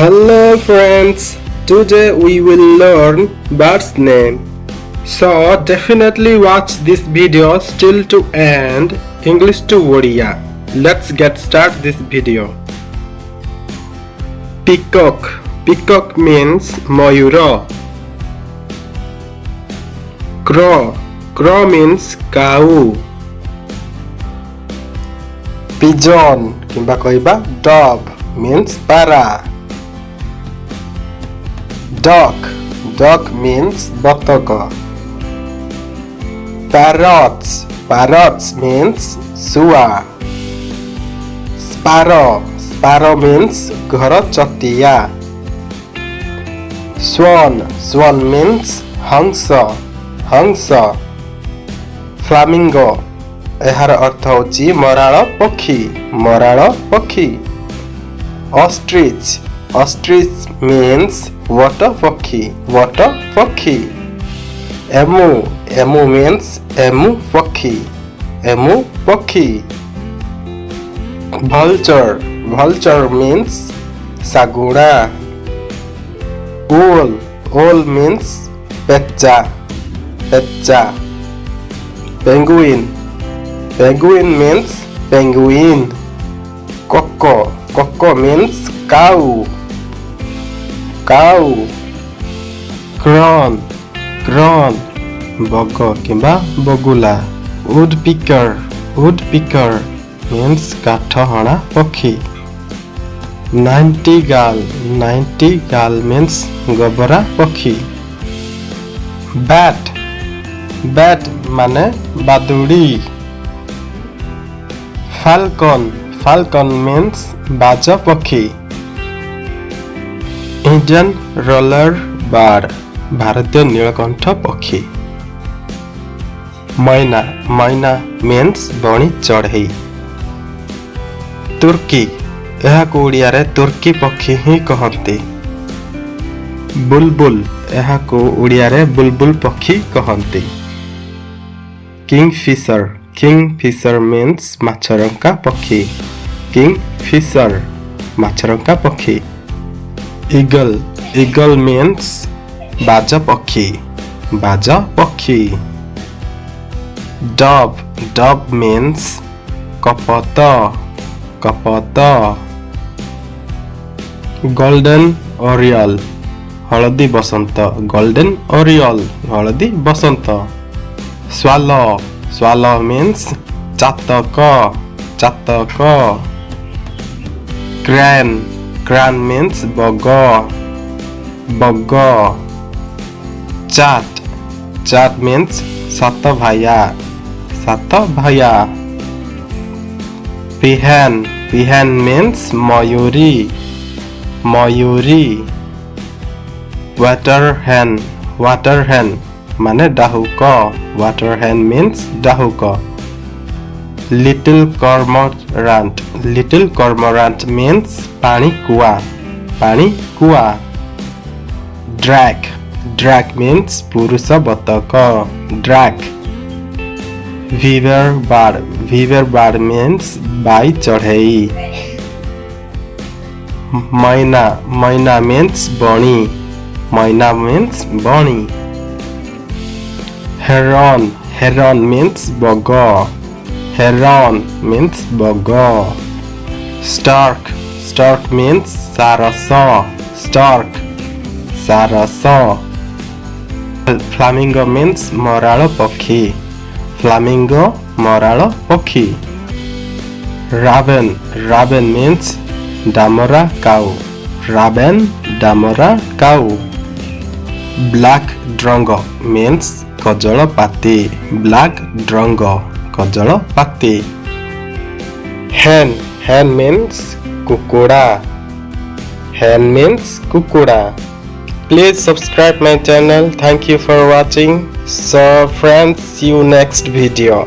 Hello friends, today we will learn bird's name. So definitely watch this video still to end. English to Odia. Let's get start this video. Peacock. Peacock means mayura. Crow. Crow means cow. Pigeon kimba kahiba dove means para. Duck. Duck means bataka. Parrots. Parrots means sua. Sparrow. Sparrow means ghara chatiya. Swan. Swan means hansa. Hansa. Flamingo. एहार अर्थ होची मराळ पक्षी. मराळ पक्षी. Ostrich. Ostrich means water पक्षी. water पक्षी. Emu. Emu means emu पक्षी. emu पक्षी. Vulture. Vulture means saguna. Owl. Owl means pecha. Pecha. Penguin. Penguin means penguin. Coco. Coco means cow. Cow. Cron. Cron bogo kimba bogula. Woodpecker. Woodpecker means katha hana pakhi. Nightingale. Nightingale means gobara pakhi. Bat. Bat mane badudi. Falcon. Falcon means baja pakhi. Indian roller bird भारतीय नीलकंठ पक्षी. मैना. मैना means बणी चढ़ई. तुर्की. यह को ओडिया रे तुर्की पक्षी ही कहते. बुलबुल. यह को ओडिया रे बुलबुल पक्षी कहते. किंगफिशर. किंगफिशर means माछरंका पक्षी. किंगफिशर माछरंका पक्षी. ईगल. ईगल means बाजा पक्षी. बाजा पक्षी. Dove. Dove means कपत. कपत. Golden oriole हलदी बसंत. Golden oriole हलदी बसंत. Swallow. Swallow means चातक. चातक. Crane. Crane means bug. Bug. Chat. Chat means सात भाया. सात भाया. Peahen. Peahen means Mayuri. Mayuri. Water hen. Water hen माने डाहुक. Water hen means डाहुक. Little cormorant. Little cormorant means पानी कुआ. पानी कुआ. Drake. Drake means पुरुष बतक. Drake. Weaver bird. Weaver bird means by चढ़ई. मैना. मैना means बणी. मैना means बणी. Heron. Heron means bug. Heron means bug. Stark. Stark means सारस. Stark. सारस. Flamingo means मराळ पक्षी. Flamingo मराळ पक्षी. Raven. Raven means डामरा cow. Raven डामरा cow. Black drongo means कजलपाती. Black drongo कजलपाती. Hen. Hen means कुकुड़ा. Hen means कुकुड़ा. Please subscribe my channel. Thank you for watching. So friends, see you next video.